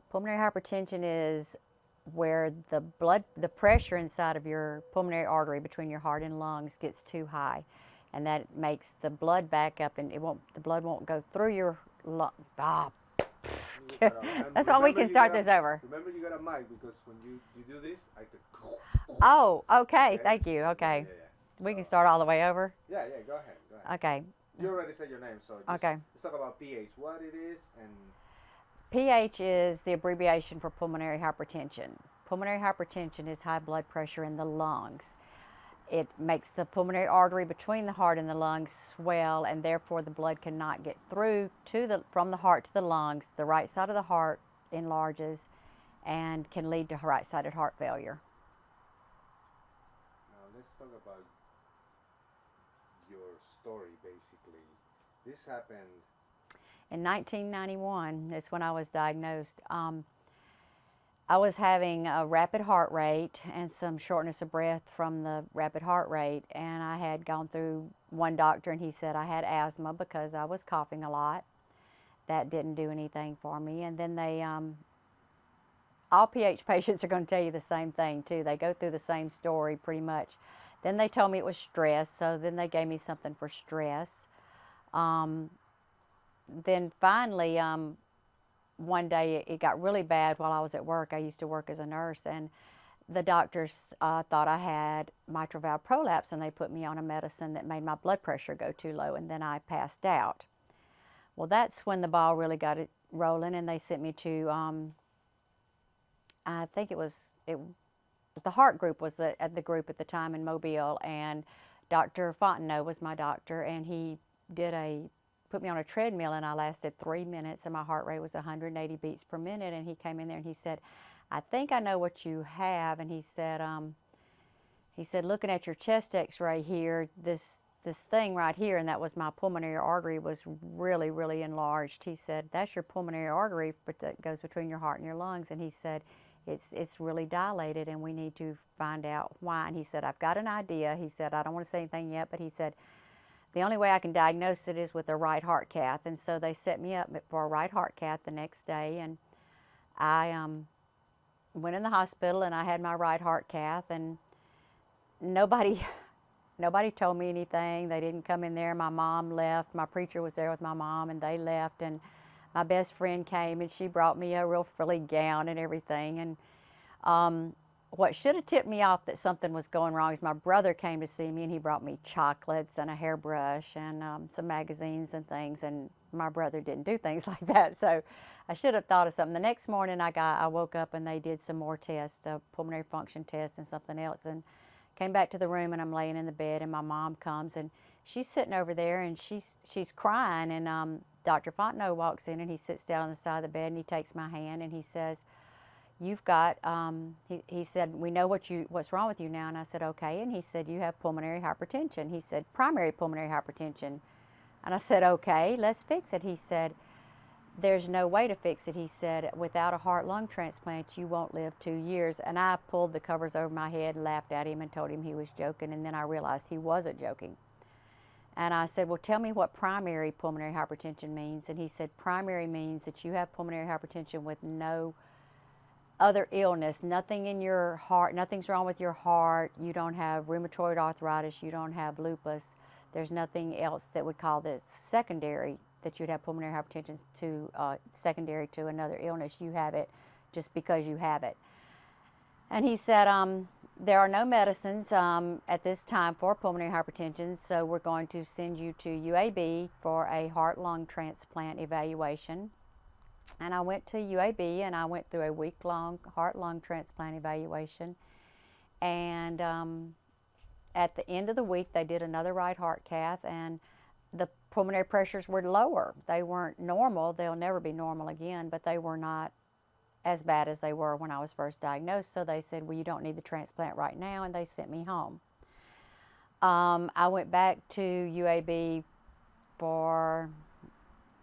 Pulmonary hypertension is where the pressure inside of your pulmonary artery between your heart and lungs gets too high, and that makes the blood back up, and the blood won't go through your lung. Ah, that's why we can start this over. Remember, you got a mic because when you do this, I could. Oh, okay. Okay? Thank you. Okay. Yeah. We can start all the way over. Yeah. Go ahead. Okay. You already said your name, so just, Okay. let's talk about pH. What it is and. pH is the abbreviation for pulmonary hypertension. Pulmonary hypertension is high blood pressure in the lungs. It makes the pulmonary artery between the heart and the lungs swell, and therefore the blood cannot get through from the heart to the lungs. The right side of the heart enlarges and can lead to right-sided heart failure. Now let's talk about your story, basically. This happened in 1991. Is when I was diagnosed. I was having a rapid heart rate and some shortness of breath from the rapid heart rate, and I had gone through one doctor, and he said I had asthma because I was coughing a lot. That didn't do anything for me. And then all pH patients are going to tell you the same thing too. They go through the same story pretty much. Then they told me it was stress, so then they gave me something for stress. Then finally, one day it got really bad while I was at work. I used to work as a nurse, and the doctors thought I had mitral valve prolapse, and they put me on a medicine that made my blood pressure go too low, and then I passed out. Well, that's when the ball really got it rolling, and they sent me to, I think the heart group was at the group at the time in Mobile, and Dr. Fontenot was my doctor, and he put me on a treadmill, and I lasted 3 minutes, and my heart rate was 180 beats per minute. And he came in there and he said, I think I know what you have. And he said, looking at your chest x-ray here, this thing right here, and that was my pulmonary artery, was really, really enlarged. He said, that's your pulmonary artery, but that goes between your heart and your lungs. And he said, it's really dilated, and we need to find out why. And he said, I've got an idea. He said, I don't want to say anything yet, but he said, the only way I can diagnose it is with a right heart cath. And so they set me up for a right heart cath the next day, and I went in the hospital, and I had my right heart cath, and nobody told me anything. They didn't come in there. My mom left. My preacher was there with my mom, and they left. And my best friend came, and she brought me a real frilly gown and everything. And what should have tipped me off that something was going wrong is my brother came to see me, and he brought me chocolates and a hairbrush and some magazines and things, and my brother didn't do things like that, so I should have thought of something. The next morning I woke up, and they did some more tests, a pulmonary function test and something else, and came back to the room, and I'm laying in the bed, and my mom comes, and she's sitting over there, and she's crying, and Dr. Fontenot walks in, and he sits down on the side of the bed, and he takes my hand, and he says, you've got, he said, we know what's wrong with you now. And I said, okay. And he said, you have pulmonary hypertension. He said, primary pulmonary hypertension. And I said, okay, let's fix it. He said, there's no way to fix it. He said, without a heart-lung transplant, you won't live 2 years. And I pulled the covers over my head and laughed at him and told him he was joking. And then I realized he wasn't joking. And I said, well, tell me what primary pulmonary hypertension means. And he said, primary means that you have pulmonary hypertension with no other illness, nothing in your heart, nothing's wrong with your heart, you don't have rheumatoid arthritis, you don't have lupus, there's nothing else that would call this secondary, that you'd have pulmonary hypertension to secondary to another illness. You have it just because you have it. And he said, there are no medicines at this time for pulmonary hypertension, so we're going to send you to UAB for a heart-lung transplant evaluation. And I went to UAB, and I went through a week-long heart-lung transplant evaluation. And at the end of the week, they did another right heart cath, and the pulmonary pressures were lower. They weren't normal. They'll never be normal again, but they were not as bad as they were when I was first diagnosed. So they said, well, you don't need the transplant right now, and they sent me home. I went back to UAB for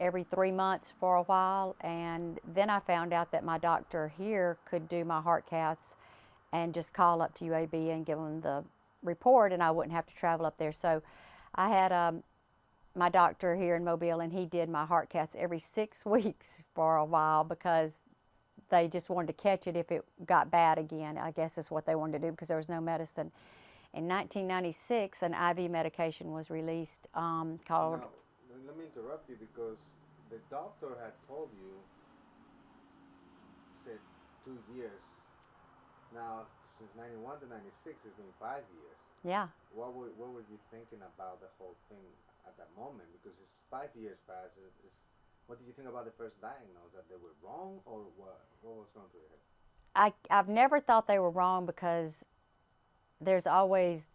every 3 months for a while, and then I found out that my doctor here could do my heart caths and just call up to UAB and give them the report, and I wouldn't have to travel up there. So I had my doctor here in Mobile, and he did my heart caths every 6 weeks for a while because they just wanted to catch it if it got bad again, I guess is what they wanted to do, because there was no medicine. In 1996, an IV medication was released called... Now, let me interrupt you because the doctor had told you, said 2 years. Now, since 91 to 96, it's been 5 years. Yeah. What were you thinking about the whole thing at that moment? Because it's 5 years past. What did you think about the first diagnosis? That they were wrong, or what? What was going through your head? I've never thought they were wrong, because there's always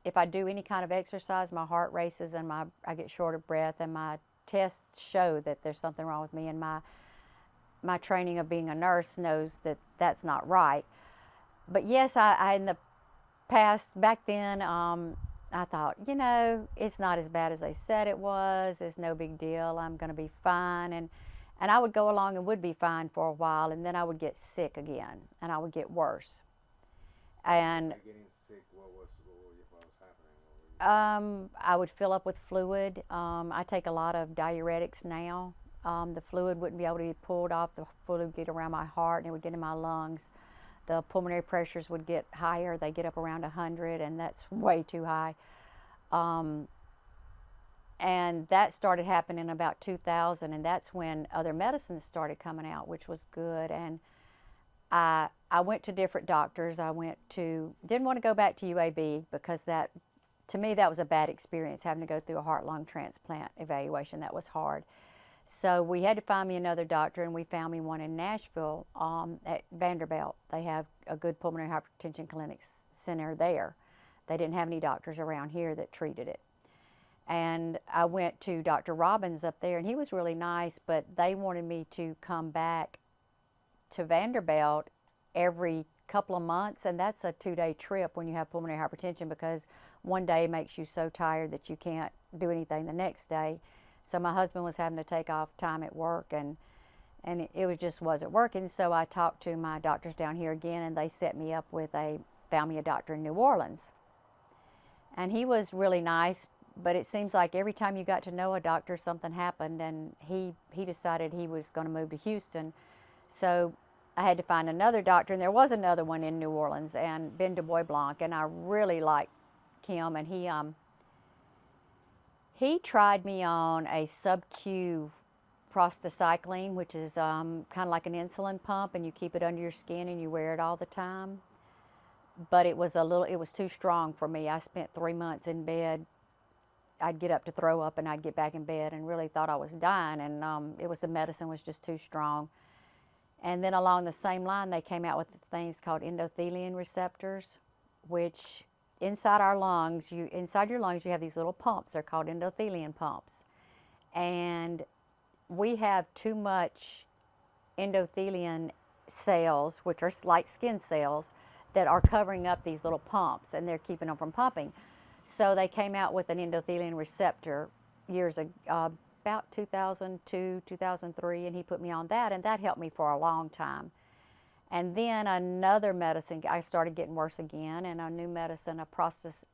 if I do any kind of exercise, my heart races and I get short of breath, and my tests show that there's something wrong with me, and my training of being a nurse knows that that's not right. But yes, I in the past, back then, I thought, it's not as bad as they said it was. It's no big deal. I'm going to be fine. And I would go along and would be fine for a while, and then I would get sick again, and I would get worse. And Getting sick, what was happening? I would fill up with fluid. I take a lot of diuretics now. The fluid wouldn't be able to be pulled off. The fluid would get around my heart, and it would get in my lungs. The pulmonary pressures would get higher. They get up around 100, and that's way too high. And that started happening in about 2000, and that's when other medicines started coming out, which was good. And I went to different doctors. Didn't want to go back to UAB, because to me, that was a bad experience, having to go through a heart-lung transplant evaluation. That was hard. So we had to find me another doctor, and we found me one in Nashville at Vanderbilt. They have a good pulmonary hypertension clinic center there. They didn't have any doctors around here that treated it. And I went to Dr. Robbins up there, and he was really nice, but they wanted me to come back to Vanderbilt every couple of months, and that's a 2-day trip when you have pulmonary hypertension, because one day makes you so tired that you can't do anything the next day. So my husband was having to take off time at work, and it just wasn't working. So I talked to my doctors down here again, and they set me up found me a doctor in New Orleans. And he was really nice, but it seems like every time you got to know a doctor, something happened, and he decided he was going to move to Houston. So I had to find another doctor, and there was another one in New Orleans, and Ben Du Bois Blanc, and I really liked him, and he tried me on a sub-Q prostacycline, which is kind of like an insulin pump, and you keep it under your skin and you wear it all the time. But it was too strong for me. I spent 3 months in bed. I'd get up to throw up, and I'd get back in bed, and really thought I was dying, and the medicine was just too strong. And then along the same line, they came out with things called endothelium receptors, which inside your lungs, you have these little pumps. They're called endothelium pumps. And we have too much endothelium cells, which are like skin cells, that are covering up these little pumps, and they're keeping them from pumping. So they came out with an endothelium receptor years ago, about 2002, 2003, and he put me on that, and that helped me for a long time. And then another medicine, I started getting worse again, and a new medicine, it wasn't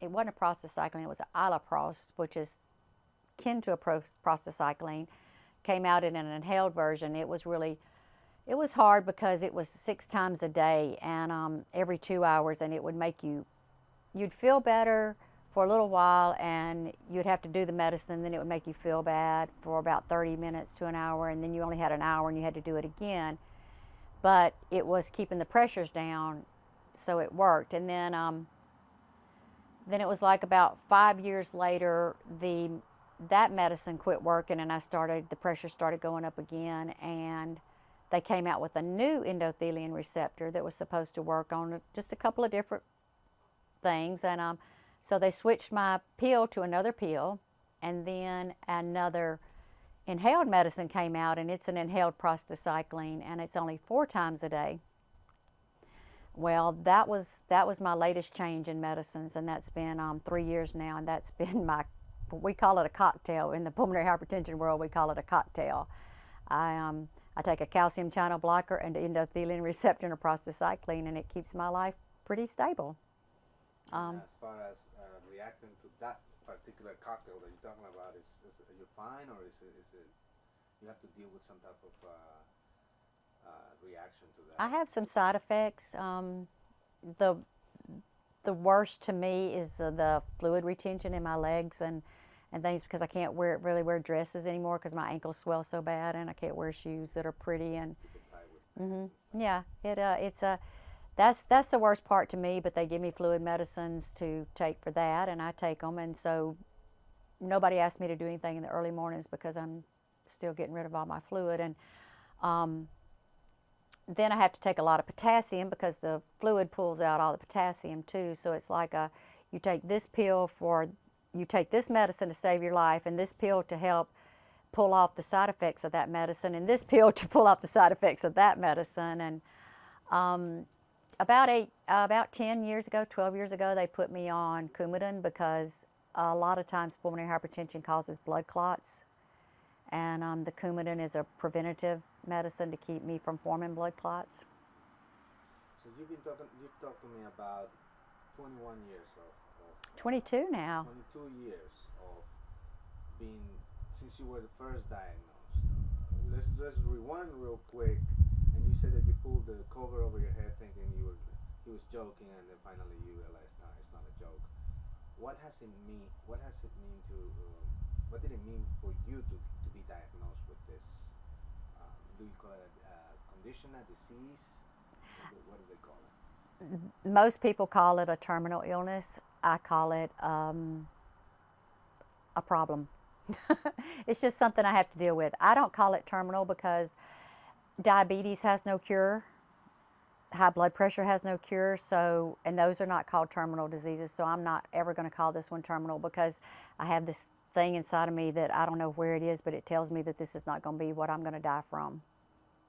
a prostacycline, it was an iloprost, which is akin to a prostacycline, came out in an inhaled version. It was hard, because it was 6 times a day, and every 2 hours, and it would make you'd feel better for a little while, and you'd have to do the medicine, then it would make you feel bad for about 30 minutes to an hour, and then you only had an hour, and you had to do it again. But it was keeping the pressures down, so it worked. And then it was like about 5 years later, that medicine quit working, and the pressure started going up again, and they came out with a new endothelium receptor that was supposed to work on just a couple of different things. And so they switched my pill to another pill, and then another inhaled medicine came out, and it's an inhaled prostacycline, and it's only 4 times a day. Well, that was my latest change in medicines, and that's been 3 years now, and that's been we call it a cocktail. In the pulmonary hypertension world, we call it a cocktail. I take a calcium channel blocker and an endothelium receptor and a prostacycline, and it keeps my life pretty stable. As far as reacting to that particular cocktail that you're talking about, are you fine, or is it you have to deal with some type of reaction to I that? have some side effects. The the worst to me is the fluid retention in my legs and things because I can't really wear dresses anymore because my ankles swell so bad and I can't wear shoes that are pretty and Keep it tight with pants and stuff. yeah, it's a that's the worst part to me. But they give me fluid medicines to take for that, and I take them, and so nobody asked me to do anything in the early mornings because I'm still getting rid of all my fluid and then I have to take a lot of potassium because the fluid pulls out all the potassium too. So it's like you take this pill you take this medicine to save your life and this pill to help pull off the side effects of that medicine and this pill to pull off the side effects of that medicine. And about 10 years ago, 12 years ago, they put me on Coumadin because a lot of times pulmonary hypertension causes blood clots. And the Coumadin is a preventative medicine to keep me from forming blood clots. So you've talked to me about 21 years of 22 now. 22 years of being, since you were the first diagnosed. Let's rewind real quick. And you said that you pulled the cover over your head thinking he was joking, and then finally you realized, no, it's not a joke. What did it mean for you to be diagnosed with this? Do you call it a condition, a disease? What do they call it? Most people call it a terminal illness. I call it a problem. It's just something I have to deal with. I don't call it terminal because diabetes has no cure. High blood pressure has no cure, and those are not called terminal diseases, so I'm not ever going to call this one terminal because I have this thing inside of me that I don't know where it is, but it tells me that this is not going to be what I'm going to die from.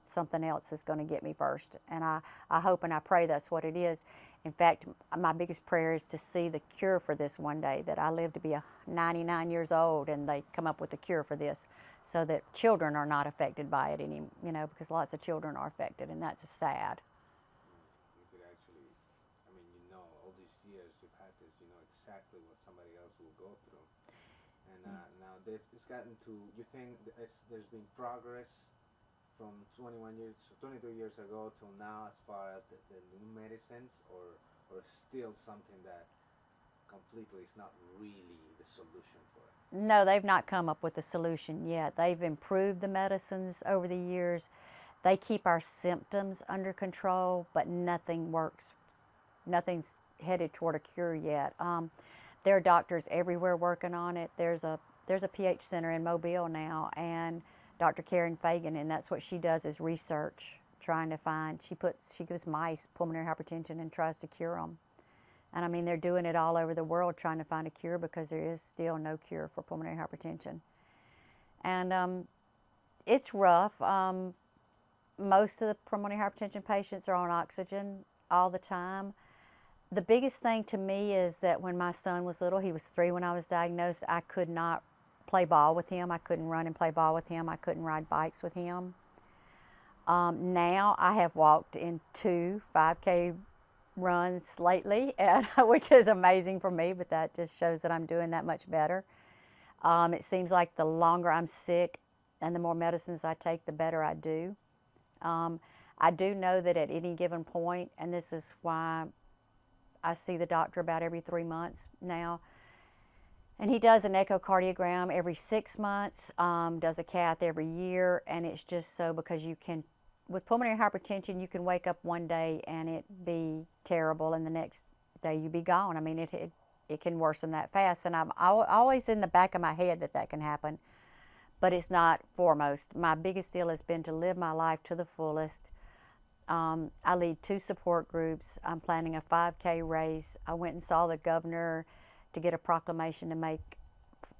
Something else is going to get me first, and I hope and I pray that's what it is. In fact, my biggest prayer is to see the cure for this one day, that I live to be 99 years old and they come up with a cure for this so that children are not affected by it because lots of children are affected, and that's sad. You could actually, I mean, all these years you've had this, you know exactly what somebody else will go through. And now it's gotten to, you think there's been progress from 21 years, 22 years ago till now as far as the new medicines, or still something that completely is not really the solution for it? No, they've not come up with a solution yet. They've improved the medicines over the years. They keep our symptoms under control, but nothing works. Nothing's headed toward a cure yet. There are doctors everywhere working on it. There's a PH center in Mobile now, and Dr. Karen Fagan, and that's what she does is research, trying to find. She gives mice pulmonary hypertension and tries to cure them. And I mean, they're doing it all over the world trying to find a cure because there is still no cure for pulmonary hypertension. And it's rough. Most of the pulmonary hypertension patients are on oxygen all the time. The biggest thing to me is that when my son was little, he was 3 when I was diagnosed, I could not play ball with him. I couldn't run and play ball with him. I couldn't ride bikes with him. Now I have walked in 2 5K runs lately, which is amazing for me, but that just shows that I'm doing that much better. It seems like the longer I'm sick and the more medicines I take, the better I do. I do know that at any given point, and this is why I see the doctor about every 3 months now, and he does an echocardiogram every 6 months, does a cath every year, and it's just so because with pulmonary hypertension, you can wake up one day and it be terrible, and the next day you be gone. I mean, it can worsen that fast, and I'm always in the back of my head that can happen, but it's not foremost. My biggest deal has been to live my life to the fullest. I lead 2 support groups. I'm planning a 5K race. I went and saw the governor to get a proclamation to make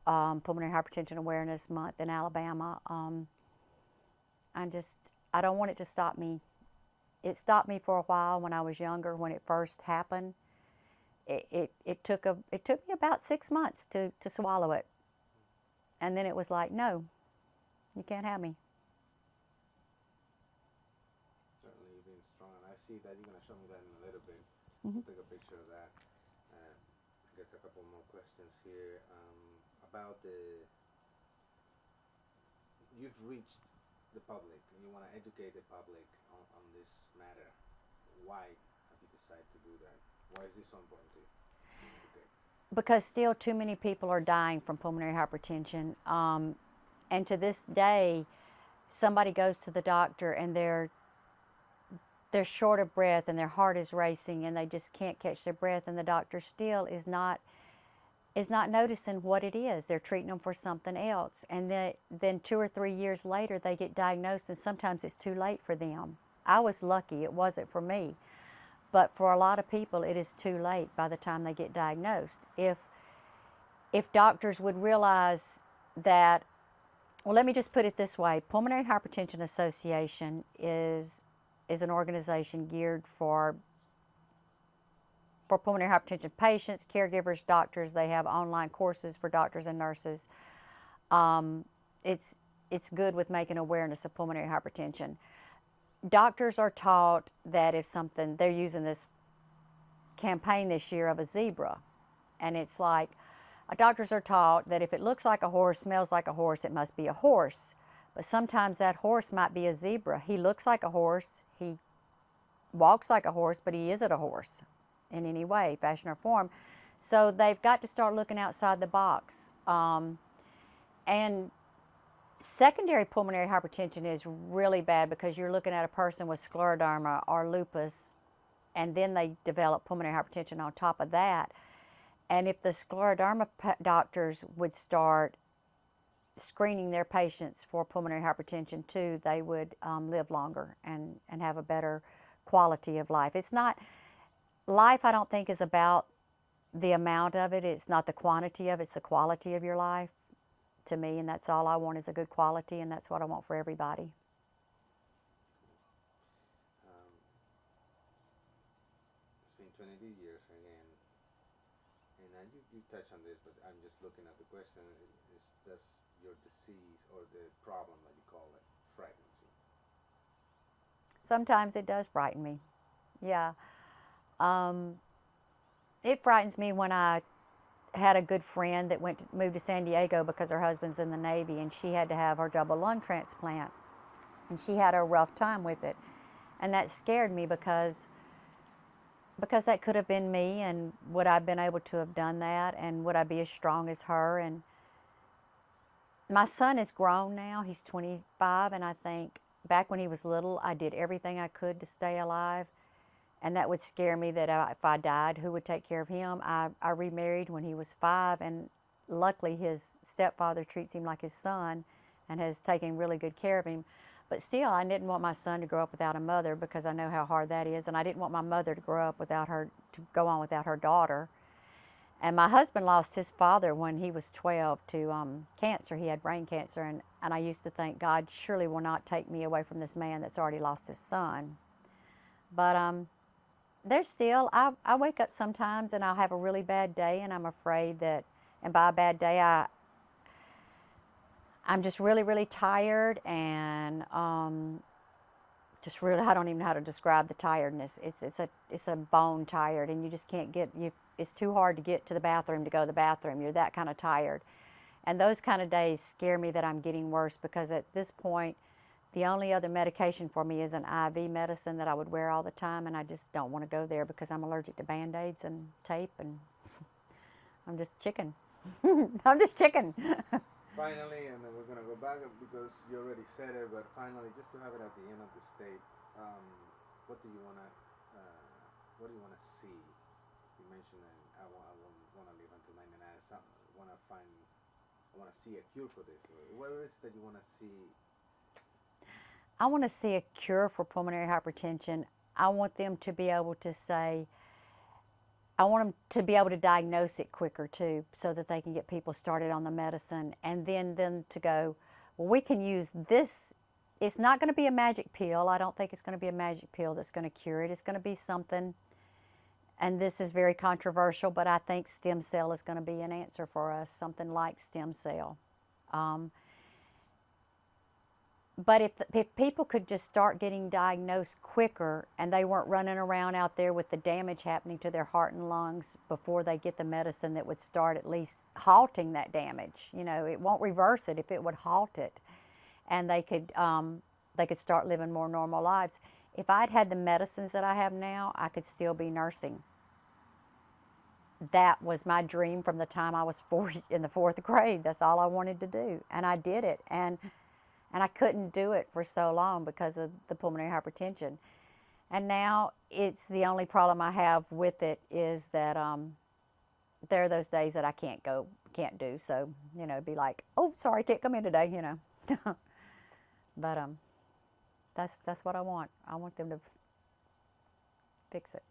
Pulmonary Hypertension Awareness Month in Alabama. I don't want it to stop me. It stopped me for a while when I was younger, when it first happened. It took me about 6 months to swallow it. And then it was like, no, you can't have me. Certainly, you've been strong, and I see that you're going to show me that in a little bit. Mm-hmm. We'll take a picture of that. I guess a couple more questions here about you've reached the public, and you want to educate the public on this matter. Why have you decided to do that? Why is this so important to you? Okay. Because still too many people are dying from pulmonary hypertension. And to this day, somebody goes to the doctor and they're short of breath and their heart is racing and they just can't catch their breath, and the doctor still is not noticing what it is. They're treating them for something else, and then 2 or 3 years later they get diagnosed, and sometimes it's too late for them. I was lucky, it wasn't for me, but for a lot of people it is too late by the time they get diagnosed. If doctors would realize that, well, let me just put it this way: Pulmonary Hypertension Association is an organization geared for pulmonary hypertension patients, caregivers, doctors. They have online courses for doctors and nurses. It's good with making awareness of pulmonary hypertension. Doctors are taught that if something, they're using this campaign this year of a zebra, and it's like, doctors are taught that if it looks like a horse, smells like a horse, it must be a horse. But sometimes that horse might be a zebra. He looks like a horse, he walks like a horse, but he isn't a horse in any way, fashion, or form. So they've got to start looking outside the box. And secondary pulmonary hypertension is really bad because you're looking at a person with scleroderma or lupus, and then they develop pulmonary hypertension on top of that. And if the scleroderma doctors would start screening their patients for pulmonary hypertension too, they would live longer and have a better quality of life. It's not, life I don't think is about the amount of it. It's not the quantity of it, it's the quality of your life to me, and that's all I want is a good quality, and that's what I want for everybody. It's been 22 years again, and you touch on this, but I'm just looking at the question. Does your disease or the problem that you call it frighten you? Sometimes it does frighten me. Yeah. It frightens me when I had a good friend that moved to San Diego because her husband's in the Navy, and she had to have her double lung transplant, and she had a rough time with it, and that scared me because that could have been me, and would I have been able to have done that, and would I be as strong as her? And my son is grown now, he's 25, and I think back when he was little, I did everything I could to stay alive. And that would scare me that if I died, who would take care of him? I remarried when he was 5, and luckily his stepfather treats him like his son and has taken really good care of him. But still, I didn't want my son to grow up without a mother because I know how hard that is, and I didn't want my mother to grow up without her, to go on without her daughter. And my husband lost his father when he was 12 to cancer. He had brain cancer, and I used to think, God surely will not take me away from this man that's already lost his son. But there's still, I wake up sometimes and I'll have a really bad day, and I'm afraid that, and by a bad day, I'm just really, really tired, and just really, I don't even know how to describe the tiredness. It's a bone tired, and you just can't it's too hard to get to the bathroom to go to the bathroom. You're that kind of tired. And those kind of days scare me that I'm getting worse, because at this point, the only other medication for me is an IV medicine that I would wear all the time, and I just don't want to go there because I'm allergic to Band-Aids and tape, and I'm just chicken. I'm just chicken. Finally, and then we're gonna go back because you already said it, but finally, just to have it at the end of the state, what do you wanna, see? You mentioned that I wanna live until 99. I wanna see a cure for this. What is it that you wanna see? I want to see a cure for pulmonary hypertension. I want them to be able to say, I want them to be able to diagnose it quicker too, so that they can get people started on the medicine, and then them to go, well, we can use this. It's not going to be a magic pill. I don't think it's going to be a magic pill that's going to cure it. It's going to be something, and this is very controversial, but I think stem cell is going to be an answer for us, something like stem cell. But if people could just start getting diagnosed quicker, and they weren't running around out there with the damage happening to their heart and lungs before they get the medicine that would start at least halting that damage. You know, it won't reverse it if it would halt it. and they could start living more normal lives. If I'd had the medicines that I have now, I could still be nursing. That was my dream from the time I was in the fourth grade. That's all I wanted to do, and I did it. And I couldn't do it for so long because of the pulmonary hypertension. And now it's the only problem I have with it is that there are those days that I can't do. So, it'd be like, oh, sorry, can't come in today. But that's what I want. I want them to fix it.